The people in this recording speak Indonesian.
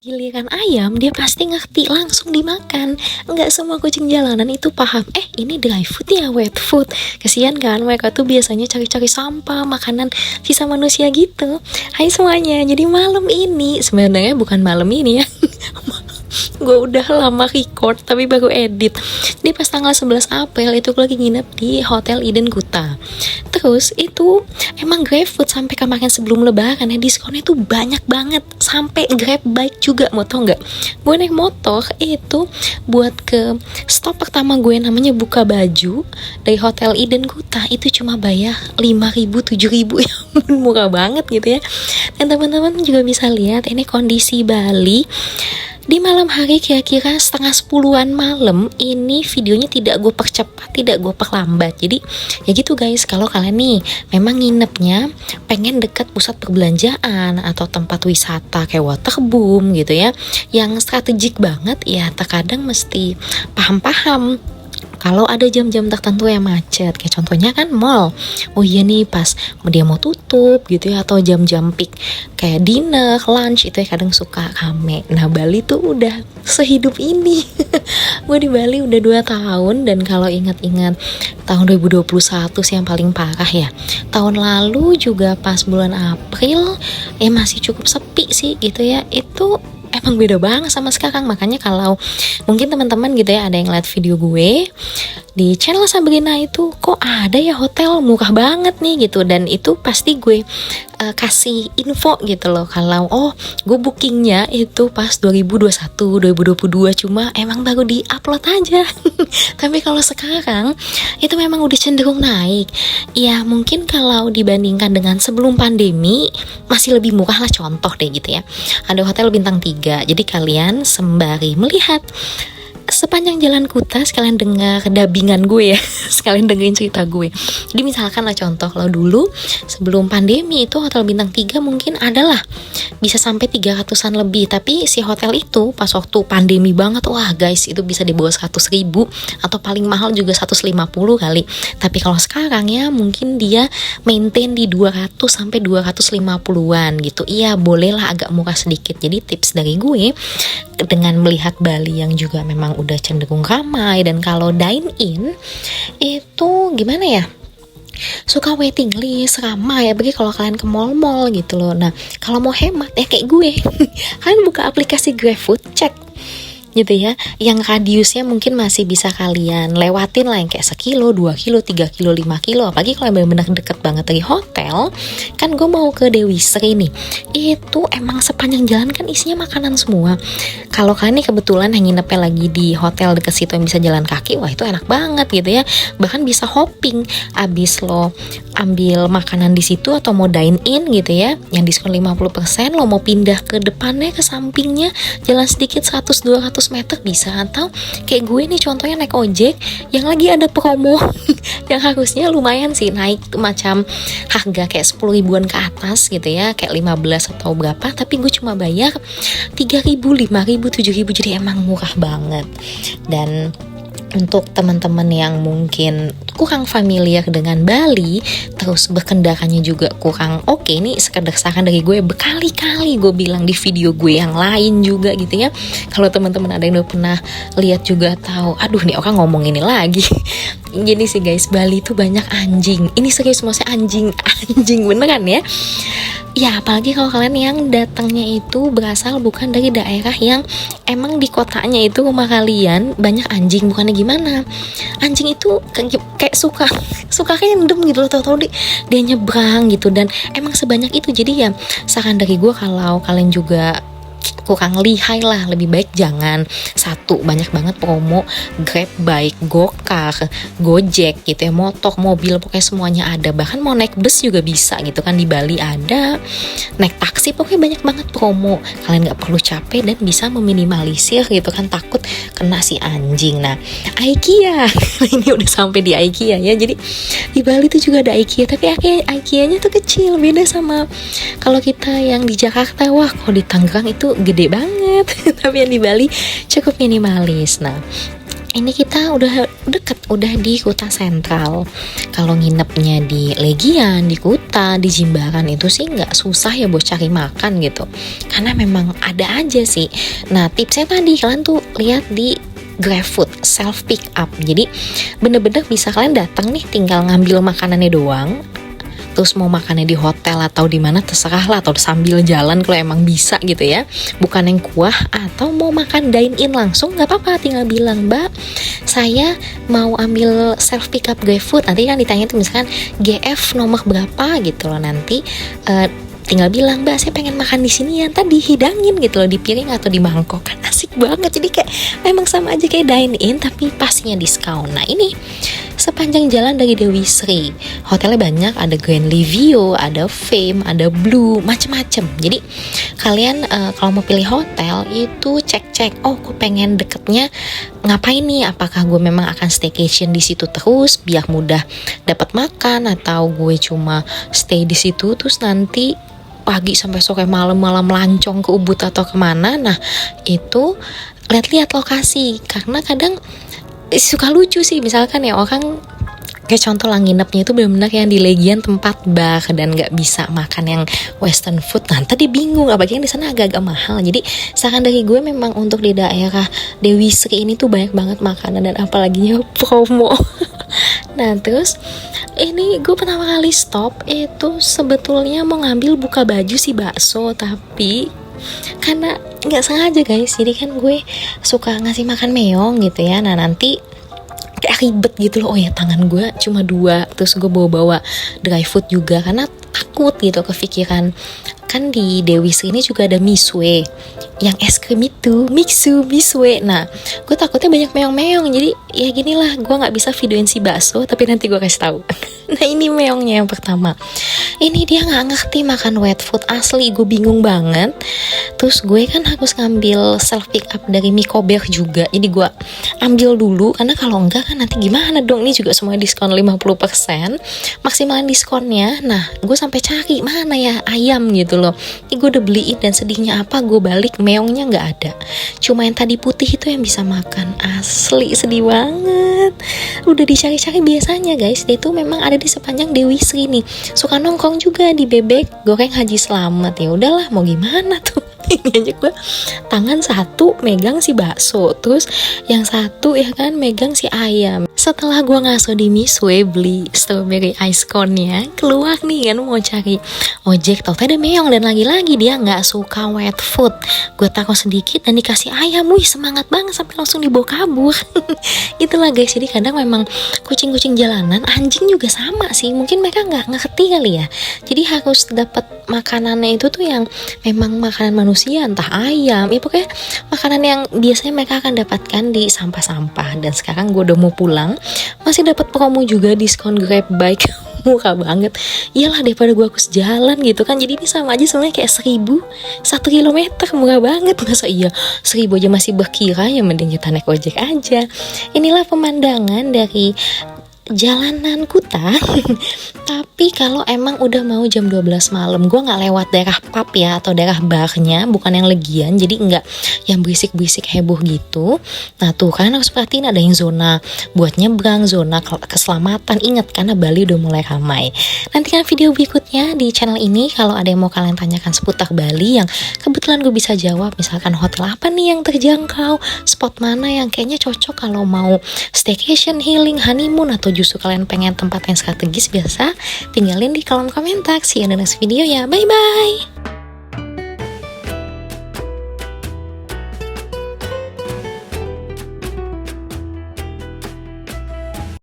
Giliran ayam dia pasti ngerti langsung dimakan. Nggak semua kucing jalanan itu paham. Ini dry food ya, wet food. Kasian kan, mereka tuh biasanya cari-cari sampah, makanan sisa manusia gitu. Hai semuanya, jadi malam ini sebenarnya bukan malam ini ya. Gue udah lama record tapi baru edit. Jadi pas tanggal 11 April itu gue lagi nginep di Hotel Eden Kuta. Terus itu emang GrabFood sampai kemarin sebelum lebaran ya, diskonnya tuh banyak banget. Sampai Grab Bike juga, mau tau gak? Gue naik motor itu buat ke stop pertama gue, namanya Buka Baju, dari Hotel Eden Kuta. Itu cuma bayar 5.000, 7.000. Ya ampun, murah banget gitu ya. Dan teman-teman juga bisa lihat ini kondisi Bali di malam hari, kira-kira setengah 10-an malam. Ini videonya tidak gue percepat, tidak gue perlambat. Jadi ya gitu guys, kalau kalian nih memang nginepnya pengen dekat pusat perbelanjaan atau tempat wisata kayak Waterboom gitu ya, yang strategik banget ya, terkadang mesti paham-paham kalau ada jam-jam tertentu yang macet, kayak contohnya kan mall. Oh iya nih, pas dia mau tutup gitu ya, atau jam-jam peak kayak dinner, lunch itu ya kadang suka rame. Nah Bali tuh udah sehidup ini. Gue di Bali udah 2 tahun, dan kalau ingat-ingat tahun 2021 sih yang paling parah ya. Tahun lalu juga pas bulan April masih cukup sepi sih gitu ya. Itu emang beda banget sama sekarang. Makanya kalau mungkin teman-teman gitu ya ada yang lihat video gue di channel Sabrina itu, kok ada ya hotel murah banget nih gitu, dan itu pasti gue kasih info gitu loh, kalau gue bookingnya itu pas 2021, 2022, cuma emang baru di upload aja. Tapi kalau sekarang itu memang udah cenderung naik ya, mungkin kalau dibandingkan dengan sebelum pandemi masih lebih murah lah. Contoh deh gitu ya, ada hotel bintang 3, jadi kalian sembari melihat sepanjang jalan Kuta sekalian dengar dubbingan gue ya, sekalian dengerin cerita gue. Jadi misalkan lah contoh, kalau dulu sebelum pandemi itu hotel bintang 3 mungkin adalah bisa sampai 300-an lebih, tapi si hotel itu pas waktu pandemi banget, wah guys itu bisa di bawah 100.000 atau paling mahal juga 150 kali. Tapi kalau sekarang ya mungkin dia maintain di 200 sampai 250-an gitu. Iya, bolehlah agak murah sedikit. Jadi tips dari gue, dengan melihat Bali yang juga memang udah cenderung ramai, dan kalau dine in itu gimana ya, suka waiting list, ramai ya, bagi kalau kalian ke mall-mall gitu loh. Nah kalau mau hemat ya kayak gue, kalian buka aplikasi GrabFood, cek gitu ya, yang radiusnya mungkin masih bisa kalian lewatin lah, yang kayak 1 kilo, 2 kilo, 3 kilo, 5 kilo. Apalagi kalau yang benar-benar deket banget dari hotel. Kan gue mau ke Dewi Sri nih, itu emang sepanjang jalan kan isinya makanan semua. Kalau kalian nih kebetulan yang nginepnya lagi di hotel deket situ yang bisa jalan kaki, wah itu enak banget gitu ya. Bahkan bisa hopping, abis lo ambil makanan di situ atau mau dine in gitu ya, yang diskon 50%, lo mau pindah ke depannya, ke sampingnya, jalan sedikit 100-200 meter bisa. Atau kayak gue nih contohnya naik ojek yang lagi ada promo yang harusnya lumayan sih, naik macam harga kayak 10 ribuan ke atas gitu ya, kayak 15 atau berapa, tapi gue cuma bayar 3.000, 5.000, 7.000, jadi emang murah banget. Dan untuk teman-teman yang mungkin kurang familiar dengan Bali, terus berkendaranya juga kurang oke, ini sekedar saran dari gue, berkali-kali gue bilang di video gue yang lain juga gitu ya. Kalau teman-teman ada yang udah pernah lihat juga tahu, aduh nih orang ngomong ini lagi. Gini sih guys, Bali tuh banyak anjing. Ini serius, maksudnya anjing beneran ya. Ya apalagi kalau kalian yang datangnya itu berasal bukan dari daerah yang emang di kotanya itu rumah kalian banyak anjing, bukannya gimana, anjing itu kayak suka random gitu loh, tahu-tahu dia nyebrang gitu, dan emang sebanyak itu. Jadi ya saran dari gue, kalau kalian juga kurang lihai lah, lebih baik jangan. Satu, banyak banget promo Grab Bike, Gokar, Gojek gitu ya, motor, mobil, pokoknya semuanya ada. Bahkan mau naik bus juga bisa gitu kan, di Bali ada, naik taksi, pokoknya banyak banget promo. Kalian gak perlu capek dan bisa meminimalisir gitu kan, takut kena si anjing. Nah IKEA ini udah sampai di IKEA ya. Jadi di Bali tuh juga ada IKEA, tapi IKEA-nya tuh kecil, beda sama kalau kita yang di Jakarta. Wah kalau di Tangerang itu gede banget. Tapi yang di Bali cukup minimalis. Nah ini kita udah deket, udah di Kuta Sentral. Kalau nginepnya di Legian, di Kuta, di Jimbaran itu sih nggak susah ya buat cari makan gitu, karena memang ada aja sih. Nah tipsnya tadi kalian tuh lihat di GrabFood self pick up, jadi bener-bener bisa kalian datang nih tinggal ngambil makanannya doang. Terus mau makannya di hotel atau di mana terserah lah, atau sambil jalan kalau emang bisa gitu ya, bukan yang kuah. Atau mau makan dine in langsung nggak apa-apa, tinggal bilang, Mbak saya mau ambil self pick up GrabFood, nanti kan ditanya tuh misalkan GF nomor berapa gitu loh, nanti tinggal bilang, Mbak saya pengen makan di sini ya, ntar dihidangin gitu loh di piring atau di mangkok. Kan asik banget, jadi kayak memang sama aja kayak dine in tapi pastinya diskon. Nah ini sepanjang jalan dari Dewi Sri, hotelnya banyak, ada Grand Livio, ada Fame, ada Blue, macem-macem. Jadi kalian kalau mau pilih hotel itu cek-cek, oh gue pengen deketnya ngapain nih, apakah gue memang akan staycation di situ terus biar mudah dapat makan, atau gue cuma stay di situ terus nanti pagi sampai sore malam lancong ke Ubud atau kemana. Nah itu lihat-lihat lokasi, karena kadang suka lucu sih, misalkan ya orang kayak contoh lah nginepnya itu benar-benar yang di Legian tempat bar dan nggak bisa makan yang western food. Nah tadi bingung, apalagi yang di sana agak-agak mahal. Jadi saran dari gue memang untuk di daerah Dewi Sri ini tuh banyak banget makanan dan apalaginya promo. Nah terus ini gue pertama kali stop itu sebetulnya mau ngambil buka baju si bakso, tapi karena nggak sengaja guys, jadi kan gue suka ngasih makan meong gitu ya. Nah nanti kayak ribet gitu loh, oh ya tangan gue cuma 2, terus gue bawa dry food juga karena takut gitu kepikiran. Kan di Dewi Sri ini juga ada misue, yang es krim itu misue. Nah gue takutnya banyak meong-meong, jadi ya gini lah, gue nggak bisa videoin si bakso tapi nanti gue kasih tahu. Nah ini meongnya yang pertama, ini dia nggak ngerti makan wet food asli, gue bingung banget. Terus gue kan harus ngambil self pick up dari Mikober juga, jadi gue ambil dulu karena kalau enggak kan nanti gimana dong. Ini juga semua diskon 50%, maksimalin diskonnya. Nah gue sampai cari mana ya ayam gitu loh. Ini gue udah beliin dan sedihnya apa, gue balik meongnya nggak ada, cuma yang tadi putih itu yang bisa makan. Asli sedih banget. Udah dicari-cari, biasanya guys dia tuh memang ada di sepanjang Dewi Sri nih, suka nongkrong juga di Bebek Goreng Haji Slamet. Ya udahlah mau gimana tuh. Ini aja gue tangan satu megang si bakso, terus yang satu ya kan megang si ayam. Setelah gue ngaso di Misue beli strawberry ice cone-nya, keluar nih kan mau cari ojek, tau ada meong dan lagi-lagi dia nggak suka wet food. Gue taruh sedikit dan dikasih ayam, wih semangat banget sampai langsung dibawa kabur. Itulah guys, jadi kadang memang kucing-kucing jalanan, anjing juga sama sih, mungkin mereka nggak ngerti kali ya. Jadi harus dapat makanannya itu tuh yang memang makanan manusia, entah ayam, ya pokoknya makanan yang biasanya mereka akan dapatkan di sampah-sampah. Dan sekarang gue udah mau pulang, masih dapat promo juga diskon Grab Bike. Murah banget, iyalah daripada gue harus jalan gitu kan. Jadi ini sama aja sebenarnya kayak 1.000 1 kilometer, murah banget. Masa iya 1.000 aja masih berkira, ya mending kita naik ojek aja. Inilah pemandangan dari jalanan Kuta. Tapi kalau emang udah mau jam 12 malam, gue nggak lewat daerah pub ya atau daerah barnya, bukan yang Legian, jadi nggak yang berisik-berisik heboh gitu. Nah tuh kan harus perhatiin, ada yang zona buat nyebrang, zona keselamatan. Ingat karena Bali udah mulai ramai. Nantikan video berikutnya di channel ini kalau ada yang mau kalian tanyakan seputar Bali yang kebetulan gue bisa jawab. Misalkan hotel apa nih yang terjangkau, spot mana yang kayaknya cocok kalau mau staycation, healing, honeymoon, atau justru kalian pengen tempat yang strategis, biasa tinggalin di kolom komentar. See you in the next video ya, bye bye.